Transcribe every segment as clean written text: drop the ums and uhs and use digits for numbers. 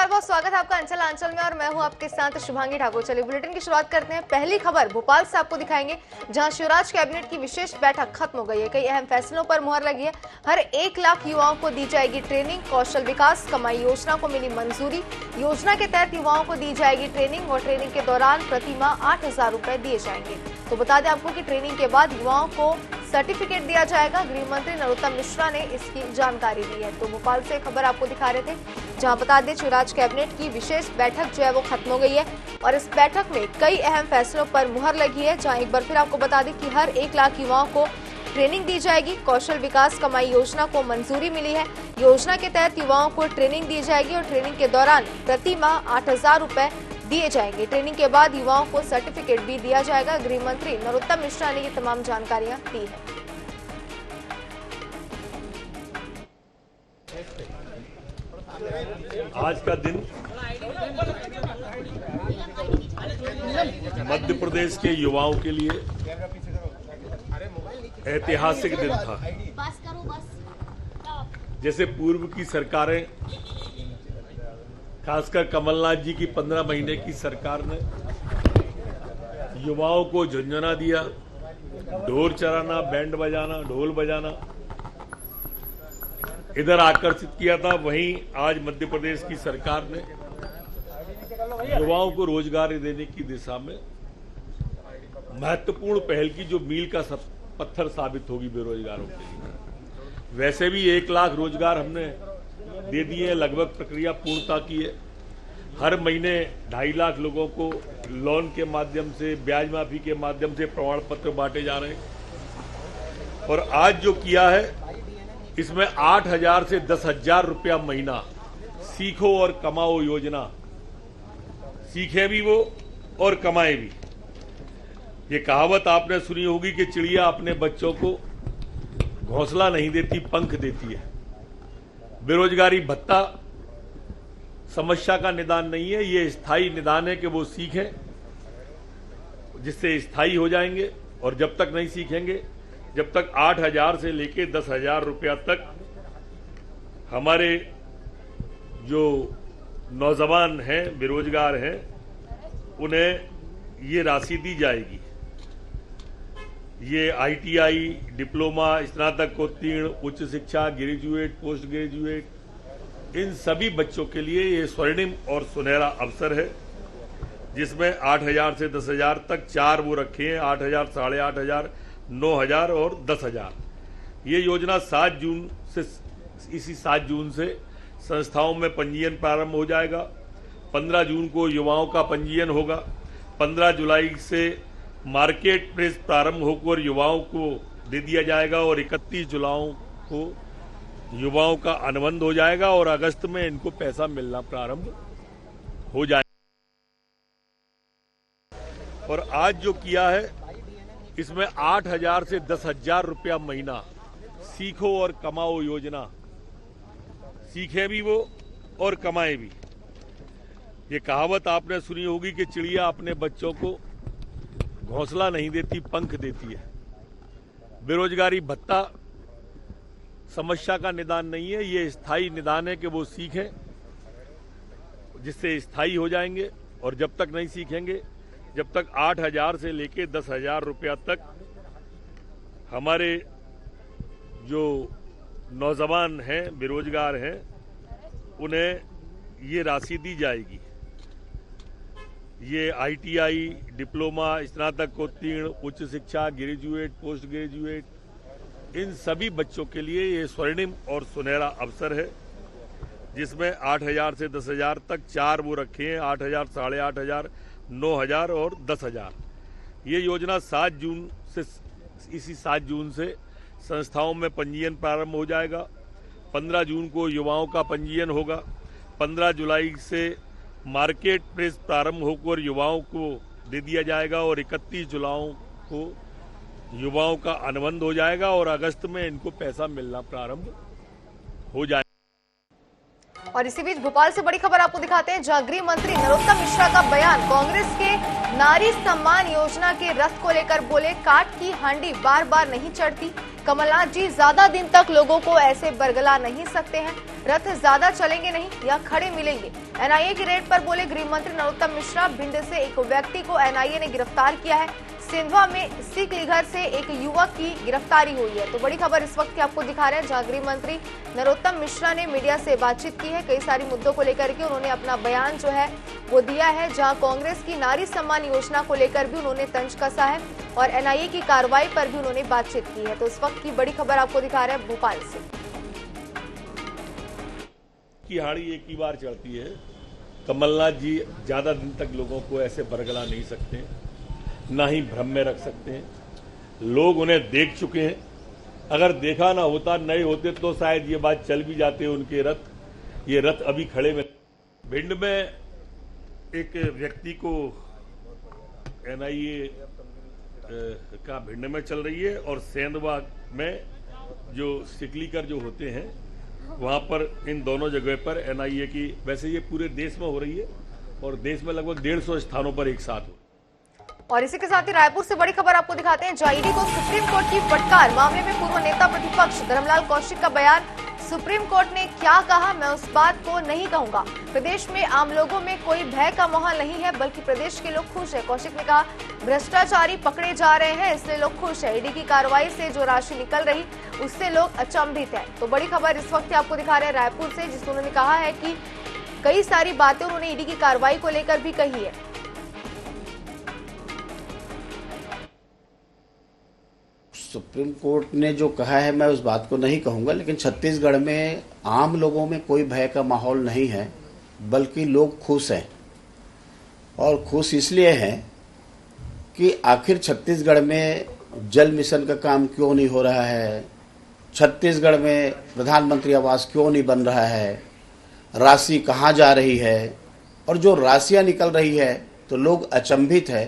बहुत स्वागत है आपका अंचल में और मैं हूं आपके साथ शुभांगी ठाकुर। चलिए बुलेटिन की शुरुआत करते हैं। पहली खबर भोपाल से आपको दिखाएंगे, जहां शिवराज कैबिनेट की विशेष बैठक खत्म हो गई है। कई अहम फैसलों पर मुहर लगी है। हर 1 लाख युवाओं को दी जाएगी ट्रेनिंग। कौशल विकास कमाई योजना को मिली मंजूरी। योजना के तहत युवाओं को दी जाएगी ट्रेनिंग और ट्रेनिंग के दौरान प्रति माह 8,000 रुपए दिए जाएंगे। तो बता दें आपको कि ट्रेनिंग के बाद युवाओं को सर्टिफिकेट दिया जाएगा। गृह मंत्री नरोत्तम मिश्रा ने इसकी जानकारी दी है। तो भोपाल से खबर आपको दिखा रहे थे, जहां बता दें शिवराज कैबिनेट की विशेष बैठक जो है वो खत्म हो गई है और इस बैठक में कई अहम फैसलों पर मुहर लगी है। जहां एक बार फिर आपको बता दें कि हर 1 लाख युवाओं को ट्रेनिंग दी जाएगी। कौशल विकास कमाई योजना को मंजूरी मिली है। योजना के तहत युवाओं को ट्रेनिंग दी जाएगी और ट्रेनिंग के दौरान प्रति माह 8,000 रुपए दिए जाएंगे। ट्रेनिंग के बाद युवाओं को सर्टिफिकेट भी दिया जाएगा। गृह मंत्री नरोत्तम मिश्रा ने ये तमाम जानकारियां दी है। आज का दिन मध्य प्रदेश के युवाओं के लिए ऐतिहासिक दिन था। जैसे पूर्व की सरकारें, खासकर कमलनाथ जी की 15 महीने की सरकार ने युवाओं को झुंझुना दिया, ढोल चराना, बैंड बजाना, ढोल बजाना इधर आकर्षित किया था। वहीं आज मध्य प्रदेश की सरकार ने युवाओं को रोजगार देने की दिशा में महत्वपूर्ण पहल की, जो मील का पत्थर साबित होगी बेरोजगारों के लिए। वैसे भी 1 लाख रोजगार हमने दे दिए, लगभग प्रक्रिया पूर्णता की है। हर महीने 2.5 लाख लोगों को लोन के माध्यम से, ब्याज माफी के माध्यम से प्रमाण पत्र बांटे जा रहे हैं। और आज जो किया है, इसमें 8,000 से 10,000 रुपया महीना सीखो और कमाओ योजना, सीखे भी वो और कमाए भी। ये कहावत आपने सुनी होगी कि चिड़िया अपने बच्चों को घोंसला नहीं देती, पंख देती है। बेरोजगारी भत्ता समस्या का निदान नहीं है, ये स्थायी निदान है कि वो सीखें, जिससे स्थायी हो जाएंगे। और जब तक नहीं सीखेंगे, जब तक 8,000 से लेके 10,000 रुपया तक हमारे जो नौजवान हैं, बेरोजगार हैं, उन्हें ये राशि दी जाएगी। ये ITI, डिप्लोमा, स्नातकोत्तीर्ण, उच्च शिक्षा, ग्रेजुएट, पोस्ट ग्रेजुएट, इन सभी बच्चों के लिए ये स्वर्णिम और सुनहरा अवसर है, जिसमें 8,000 से 10,000 तक 4 वो रखे हैं, 8,000, 8,500, 9,000 और 10,000। ये योजना 7 जून से संस्थाओं में पंजीयन प्रारंभ हो जाएगा। 15 जून को युवाओं का पंजीयन होगा। 15 जुलाई से मार्केट प्लेस प्रारंभ होकर युवाओं को दे दिया जाएगा और 31 जुलाई को युवाओं का अनुबंध हो जाएगा और अगस्त में इनको पैसा मिलना प्रारंभ हो जाएगा। और आज जो किया है, इसमें 8,000 से 10,000 रुपया महीना सीखो और कमाओ योजना, सीखे भी वो और कमाए भी। ये कहावत आपने सुनी होगी कि चिड़िया अपने बच्चों को घोंसला नहीं देती, पंख देती है। बेरोजगारी भत्ता समस्या का निदान नहीं है, ये स्थायी निदान है कि वो सीखें, जिससे स्थायी हो जाएंगे। और जब तक नहीं सीखेंगे, जब तक 8,000 से लेके 10,000 रुपया तक हमारे जो नौजवान हैं, बेरोजगार हैं, उन्हें ये राशि दी जाएगी। ये ITI, डिप्लोमा, स्नातकोत्तीर्ण, उच्च शिक्षा, ग्रेजुएट, पोस्ट ग्रेजुएट, इन सभी बच्चों के लिए ये स्वर्णिम और सुनहरा अवसर है, जिसमें 8,000 से 10,000 तक 4 वो रखे हैं, 8,000, 8,500, 9,000 और 10,000। ये योजना 7 जून से संस्थाओं में पंजीयन प्रारंभ हो जाएगा। 15 जून को युवाओं का पंजीयन होगा। 15 जुलाई से मार्केट प्लेस प्रारंभ होकर युवाओं को दे दिया जाएगा और 31 जुलाई को युवाओं का अनुबंध हो जाएगा और अगस्त में इनको पैसा मिलना प्रारंभ हो जाएगा। और इसी बीच भोपाल से बड़ी खबर आपको दिखाते हैं, जहां गृह मंत्री नरोत्तम मिश्रा का बयान। कांग्रेस के नारी सम्मान योजना के रथ को लेकर बोले, काट की हांडी बार बार नहीं चढ़ती। कमलनाथ जी ज्यादा दिन तक लोगों को ऐसे बरगला नहीं सकते हैं। रथ ज्यादा चलेंगे नहीं या खड़े मिलेंगे। एनआईए की रेड पर बोले गृह मंत्री नरोत्तम मिश्रा। भिंड से एक व्यक्ति को एनआईए ने गिरफ्तार किया है। सिंधवा में सिख घर से एक युवक की गिरफ्तारी हुई है। तो बड़ी खबर इस वक्त की आपको दिखा रहे हैं, जहां गृह मंत्री नरोत्तम मिश्रा ने मीडिया से बातचीत की है। कई सारी मुद्दों को लेकर के उन्होंने अपना बयान जो है वो दिया है, जहां कांग्रेस की नारी सम्मान योजना को लेकर भी उन्होंने तंज कसा है और एनआईए की कार्रवाई पर भी उन्होंने बातचीत की है। तो इस वक्त की बड़ी खबर आपको दिखा रहे हैं भोपाल से। की हाड़ी एक ही बार चढ़ती है। कमलनाथ जी ज्यादा दिन तक लोगों को ऐसे बरगला नहीं सकते, ना ही भ्रम में रख सकते हैं। लोग उन्हें देख चुके हैं। अगर देखा ना होता, नए होते तो शायद ये बात चल भी जाते उनके रथ। ये रथ अभी खड़े में। भिंड में एक व्यक्ति को एनआईए का भिंड में चल रही है और सेंधवा में जो सिकलीकर जो होते हैं वहां पर, इन दोनों जगह पर एनआईए की, वैसे ये पूरे देश में हो रही है और देश में लगभग 150 स्थानों पर एक साथ हो। और इसी के साथ ही रायपुर से बड़ी खबर आपको दिखाते हैं, जहां ईडी को सुप्रीम कोर्ट की फटकार। मामले में पूर्व नेता प्रतिपक्ष धर्मलाल कौशिक का बयान। सुप्रीम कोर्ट ने क्या कहा, मैं उस बात को नहीं कहूंगा। प्रदेश में आम लोगों में कोई भय का माहौल नहीं है, बल्कि प्रदेश के लोग खुश है। कौशिक ने कहा, भ्रष्टाचारी पकड़े जा रहे हैं, इसलिए लोग खुश है। ईडी की कार्रवाई से जो राशि निकल रही उससे लोग अचंभित है। तो बड़ी खबर इस वक्त आपको दिखा रहे हैं रायपुर से, जिसमें उन्होंने कहा है कि कई सारी बातें उन्होंने ईडी की कार्रवाई को लेकर भी कही है। सुप्रीम कोर्ट ने जो कहा है मैं उस बात को नहीं कहूंगा, लेकिन छत्तीसगढ़ में आम लोगों में कोई भय का माहौल नहीं है, बल्कि लोग खुश हैं। और खुश इसलिए हैं कि आखिर छत्तीसगढ़ में जल मिशन का काम क्यों नहीं हो रहा है, छत्तीसगढ़ में प्रधानमंत्री आवास क्यों नहीं बन रहा है, राशि कहाँ जा रही है, और जो राशियां निकल रही है तो लोग अचंभित है।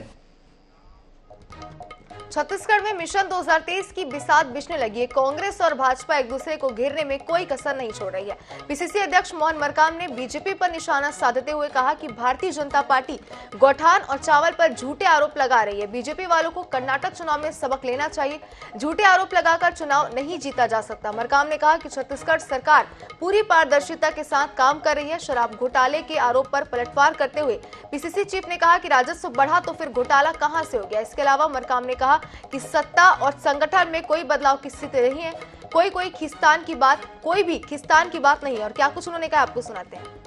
छत्तीसगढ़ में मिशन 2023 की बिसात बिछने लगी है। कांग्रेस और भाजपा एक दूसरे को घेरने में कोई कसर नहीं छोड़ रही है। पीसीसी अध्यक्ष मोहन मरकाम ने बीजेपी पर निशाना साधते हुए कहा कि भारतीय जनता पार्टी गौठान और चावल पर झूठे आरोप लगा रही है। बीजेपी वालों को कर्नाटक चुनाव में सबक लेना चाहिए। झूठे आरोप लगाकर चुनाव नहीं जीता जा सकता। मरकाम ने कहा कि छत्तीसगढ़ सरकार पूरी पारदर्शिता के साथ काम कर रही है। शराब घोटाले के आरोप पर पलटवार करते हुए पीसीसी चीफ ने कहा कि राजस्व बढ़ा तो फिर घोटाला कहां से हो गया। इसके अलावा मरकाम ने कहा कि सत्ता और संगठन में कोई बदलाव की स्थिति नहीं है। कोई भी खिस्तान की बात नहीं है। और क्या कुछ उन्होंने कहा, आपको सुनाते हैं।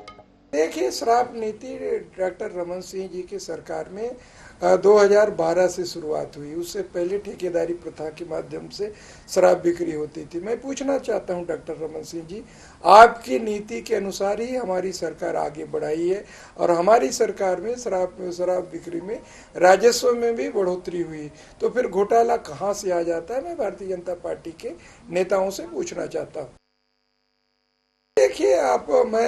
देखिए, शराब नीति डॉक्टर रमन सिंह जी की सरकार में 2012 से शुरुआत हुई। उससे पहले ठेकेदारी प्रथा के माध्यम से शराब बिक्री होती थी। मैं पूछना चाहता हूं डॉक्टर रमन सिंह जी, आपकी नीति के अनुसार ही हमारी सरकार आगे बढ़ाई है और हमारी सरकार में शराब बिक्री में राजस्व में भी बढ़ोतरी हुई, तो फिर घोटाला कहां से आ जाता है? मैं भारतीय जनता पार्टी के नेताओं से पूछना चाहता हूँ। देखिए,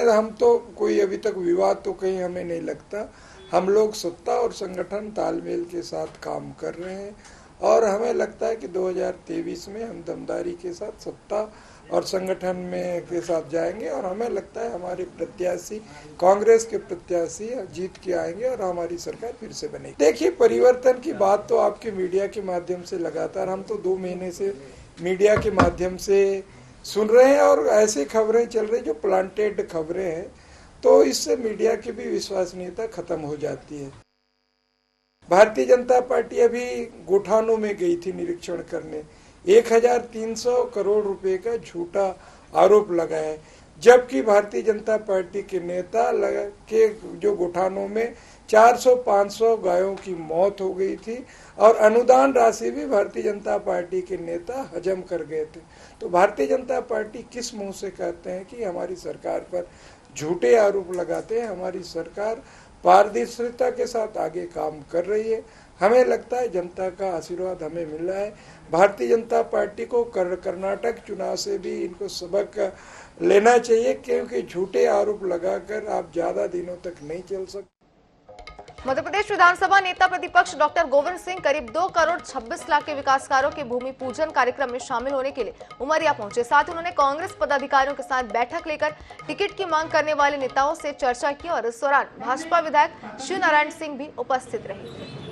हम तो कोई अभी तक विवाद तो कहीं हमें नहीं लगता। हम लोग सत्ता और संगठन तालमेल के साथ काम कर रहे हैं और हमें लगता है कि 2023 में हम दमदारी के साथ सत्ता और संगठन में के साथ जाएंगे और हमें लगता है हमारे प्रत्याशी, कांग्रेस के प्रत्याशी जीत के आएंगे और हमारी सरकार फिर से बनेगी। देखिए, परिवर्तन की बात तो आपके मीडिया के माध्यम से लगातार, हम तो 2 महीने से मीडिया के माध्यम से सुन रहे हैं और ऐसी खबरें चल रही जो प्लांटेड खबरें हैं, तो इससे मीडिया की भी विश्वसनीयता खत्म हो जाती है। भारतीय जनता पार्टी अभी गोठानों में गई थी निरीक्षण करने। 1300 करोड़ रुपए का झूठा आरोप लगा है, जबकि भारतीय जनता पार्टी के नेता के जो गोठानों में 400-500 गायों की मौत हो गई थी और अनुदान राशि भी भारतीय जनता पार्टी के नेता हजम कर गए थे। तो भारतीय जनता पार्टी किस मुंह से कहते हैं कि हमारी सरकार पर झूठे आरोप लगाते हैं? हमारी सरकार पारदर्शिता के साथ आगे काम कर रही है। हमें लगता है जनता का आशीर्वाद हमें मिल रहा है। भारतीय जनता पार्टी को कर्नाटक चुनाव से भी इनको सबक लेना चाहिए, क्योंकि झूठे आरोप लगाकर आप ज्यादा दिनों तक नहीं चल सकते। मध्य प्रदेश विधानसभा नेता प्रतिपक्ष डॉक्टर गोविंद सिंह करीब 2 करोड़ 26 लाख के विकास कार्यों के भूमि पूजन कार्यक्रम में शामिल होने के लिए उमरिया पहुंचे। साथ ही उन्होंने कांग्रेस पदाधिकारियों के साथ बैठक लेकर टिकट की मांग करने वाले नेताओं से चर्चा की और इस दौरान भाजपा विधायक शिव नारायण सिंह भी उपस्थित रहे।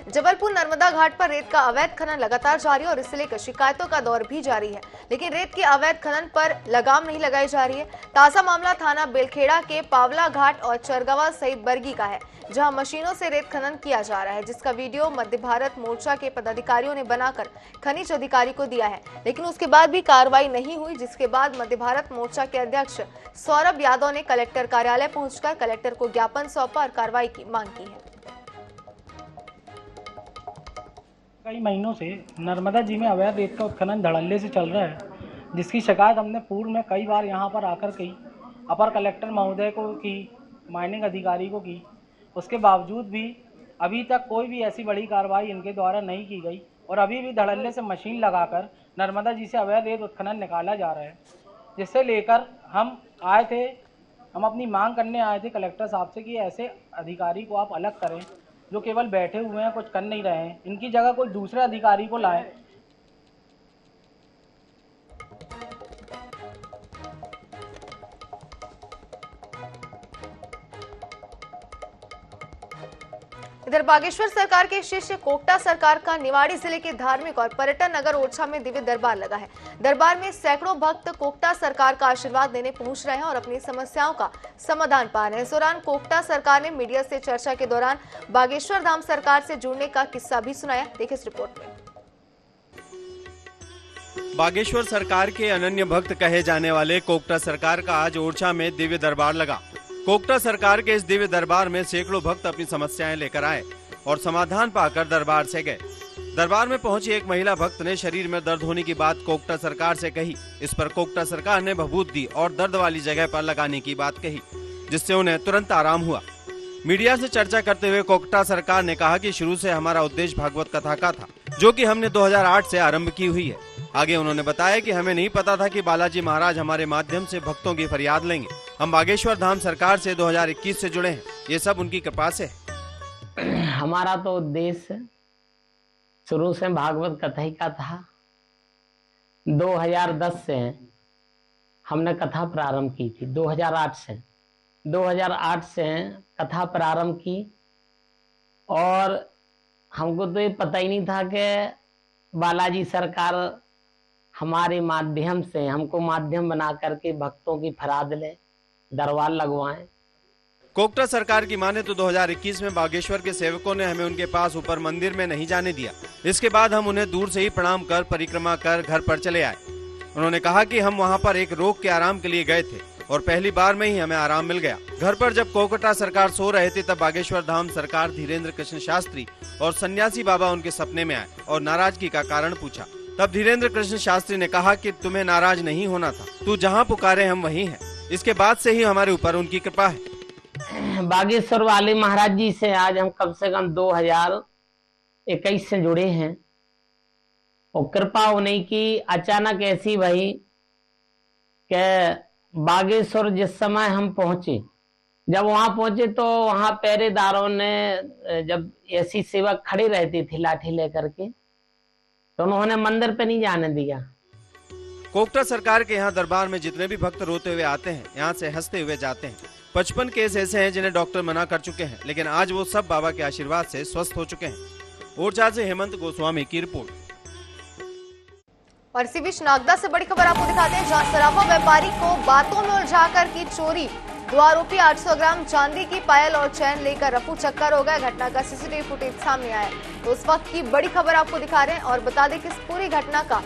जबलपुर नर्मदा घाट पर रेत का अवैध खनन लगातार जारी है और इससे लेकर शिकायतों का दौर भी जारी है, लेकिन रेत के अवैध खनन पर लगाम नहीं लगाई जा रही है। ताजा मामला थाना बेलखेड़ा के पावला घाट और चरगवा सहित बरगी का है, जहां मशीनों से रेत खनन किया जा रहा है, जिसका वीडियो मध्य भारत मोर्चा के पदाधिकारियों ने बनाकर खनिज अधिकारी को दिया है, लेकिन उसके बाद भी कार्रवाई नहीं हुई, जिसके बाद मध्य भारत मोर्चा के अध्यक्ष सौरभ यादव ने कलेक्टर कार्यालय पहुंचकर कलेक्टर को ज्ञापन सौंपा और कार्रवाई की मांग की है। कई महीनों से नर्मदा जी में अवैध रेत का उत्खनन धड़ल्ले से चल रहा है, जिसकी शिकायत हमने पूर्व में कई बार यहां पर आकर की, अपर कलेक्टर महोदय को की, माइनिंग अधिकारी को की। उसके बावजूद भी अभी तक कोई भी ऐसी बड़ी कार्रवाई इनके द्वारा नहीं की गई और अभी भी धड़ल्ले से मशीन लगाकर नर्मदा जी से अवैध रेत उत्खनन निकाला जा रहा है, जिससे लेकर हम अपनी मांग करने आए थे कलेक्टर साहब से कि ऐसे अधिकारी को आप अलग करें जो केवल बैठे हुए हैं, कुछ कर नहीं रहे हैं, इनकी जगह कोई दूसरे अधिकारी को लाएं। इधर बागेश्वर सरकार के शिष्य कोकटा सरकार का निवाड़ी जिले के धार्मिक और पर्यटन नगर ओरछा में दिव्य दरबार लगा है। दरबार में सैकड़ों भक्त कोकटा सरकार का आशीर्वाद देने पहुंच रहे हैं और अपनी समस्याओं का समाधान पा रहे हैं। इस दौरान कोकटा सरकार ने मीडिया से चर्चा के दौरान बागेश्वर धाम सरकार से जुड़ने का किस्सा भी सुनाया। देखिए इस रिपोर्ट में। बागेश्वर सरकार के अनन्य भक्त कहे जाने वाले कोकटा सरकार का आज ओरछा में दिव्य दरबार लगा। कोकटा सरकार के इस दिव्य दरबार में सैकड़ों भक्त अपनी समस्याएं लेकर आए और समाधान पाकर दरबार से गए। दरबार में पहुंची एक महिला भक्त ने शरीर में दर्द होने की बात कोकटा सरकार से कही। इस पर कोकटा सरकार ने भभूत दी और दर्द वाली जगह पर लगाने की बात कही, जिससे उन्हें तुरंत आराम हुआ। मीडिया से चर्चा करते हुए कोकटा सरकार ने कहा कि शुरू से हमारा उद्देश्य भागवत कथा का था, जो कि हमने 2008 से आरंभ की हुई है। आगे उन्होंने बताया कि हमें नहीं पता था कि बालाजी महाराज हमारे माध्यम से भक्तों की फरियाद लेंगे। हम बागेश्वर धाम सरकार से 2021 से जुड़े हैं, ये सब उनकी कृपा से है। हमारा तो उद्देश्य शुरू से भागवत कथा ही का था। 2010 से हमने कथा प्रारंभ की थी। 2008 से कथा प्रारंभ की और हमको तो ये पता ही नहीं था कि बालाजी सरकार हमारे माध्यम से हमको माध्यम बना करके भक्तों की फरियाद ले, दरबार लगवाएं। कोकटा सरकार की माने तो 2021 में बागेश्वर के सेवकों ने हमें उनके पास ऊपर मंदिर में नहीं जाने दिया। इसके बाद हम उन्हें दूर से ही प्रणाम कर परिक्रमा कर घर पर चले आए। उन्होंने कहा कि हम वहां पर एक रोग के आराम के लिए गए थे और पहली बार में ही हमें आराम मिल गया। घर पर जब कोकटा सरकार सो रहे थे तब बागेश्वर धाम सरकार धीरेन्द्र कृष्ण शास्त्री और सन्यासी बाबा उनके सपने में आए और नाराजगी का कारण पूछा। तब धीरेन्द्र कृष्ण शास्त्री ने कहा कि तुम्हें नाराज नहीं होना था, तू जहाँ पुकारे हम वहीं हैं। इसके बाद से ही हमारे ऊपर उनकी कृपा है। बागेश्वर वाले महाराज जी से आज हम कम से कम 2021 से जुड़े हैं और कृपा उन्हीं की अचानक ऐसी भई कि बागेश्वर जिस समय हम पहुंचे, जब वहां पहुंचे तो वहां पहरेदारों ने जब ऐसी सेवक खड़े रहती थी लाठी लेकर के, तो उन्होंने मंदिर पे नहीं जाने दिया। कोकटा सरकार के यहाँ दरबार में जितने भी भक्त रोते हुए आते हैं, यहाँ से हंसते हुए जाते हैं। 55 केस ऐसे हैं जिन्हें डॉक्टर मना कर चुके हैं, लेकिन आज वो सब बाबा के आशीर्वाद से स्वस्थ हो चुके हैं। ओरछा से हेमंत गोस्वामी की रिपोर्ट। और इसी बीच नागदा से बड़ी खबर आपको दिखाते हैं, जहां सराफा व्यापारी को बातों में उलझाकर की चोरी। 2 आरोपी 800 ग्राम चांदी की पायल और चैन लेकर रफू चक्कर हो गए। घटना का सीसीटीवी फुटेज सामने आया, तो उस वक्त की बड़ी खबर आपको दिखा रहे हैं और बता दें कि इस पूरी घटना का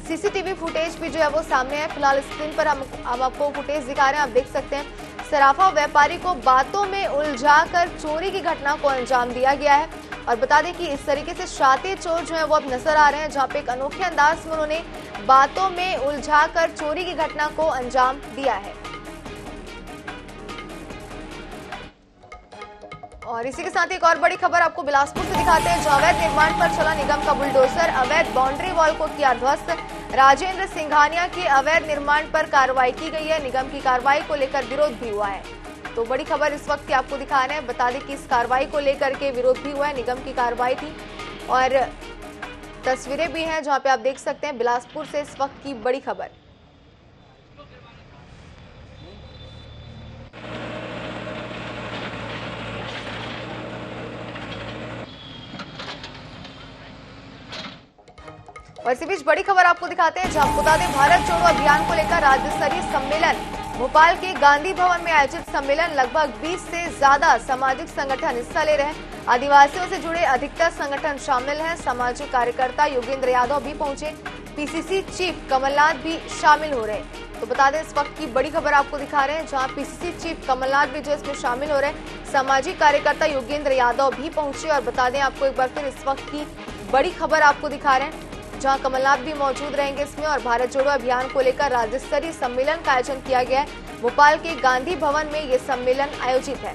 सीसीटीवी फुटेज भी जो है वो सामने है। फिलहाल स्क्रीन पर हम आपको फुटेज दिखा रहे हैं, आप देख सकते हैं। सराफा व्यापारी को बातों में उलझाकर चोरी की घटना को अंजाम दिया गया है और बता दें कि इस तरीके से शातिर चोर जो है वो अब नजर आ रहे हैं, जहां पे एक अनोखे अंदाज में उन्होंने बातों में उलझाकर चोरी की घटना को अंजाम दिया है। और इसी के साथ एक और बड़ी खबर आपको बिलासपुर से दिखाते हैं, जहां अवैध निर्माण पर चला निगम का बुलडोजर। अवैध बाउंड्री वॉल को किया ध्वस्त। राजेंद्र सिंघानिया के अवैध निर्माण पर कार्रवाई की गई है। निगम की कार्रवाई को लेकर विरोध भी हुआ है, तो बड़ी खबर इस वक्त की आपको दिखा रहे हैं। बता दें कि इस कार्रवाई को लेकर के विरोध भी हुआ है, निगम की कार्रवाई थी और तस्वीरें भी हैं जहां पे आप देख सकते हैं। बिलासपुर से इस वक्त की बड़ी खबर। और इसी बीच बड़ी खबर आपको दिखाते हैं, जहां बता दें भारत जोड़ो अभियान को लेकर राज्य स्तरीय सम्मेलन भोपाल के गांधी भवन में आयोजित सम्मेलन लगभग 20 से ज्यादा सामाजिक संगठन हिस्सा ले रहे हैं। आदिवासियों से जुड़े अधिकतर संगठन शामिल हैं। सामाजिक कार्यकर्ता योगेंद्र यादव भी पहुंचे, पीसीसी चीफ कमलनाथ भी शामिल हो रहे हैं। तो बता दें इस वक्त की बड़ी खबर आपको दिखा रहे हैं, जहां पीसीसी चीफ कमलनाथ भी जो इसमें शामिल हो रहे हैं, सामाजिक कार्यकर्ता योगेंद्र यादव भी पहुंचे। और बता दें आपको एक बार फिर इस वक्त की बड़ी खबर आपको दिखा रहे हैं, जहां कमलनाथ भी मौजूद रहेंगे इसमें। और भारत जोड़ो अभियान को लेकर राज्य स्तरीय सम्मेलन का आयोजन किया गया है। भोपाल के गांधी भवन में ये सम्मेलन आयोजित है।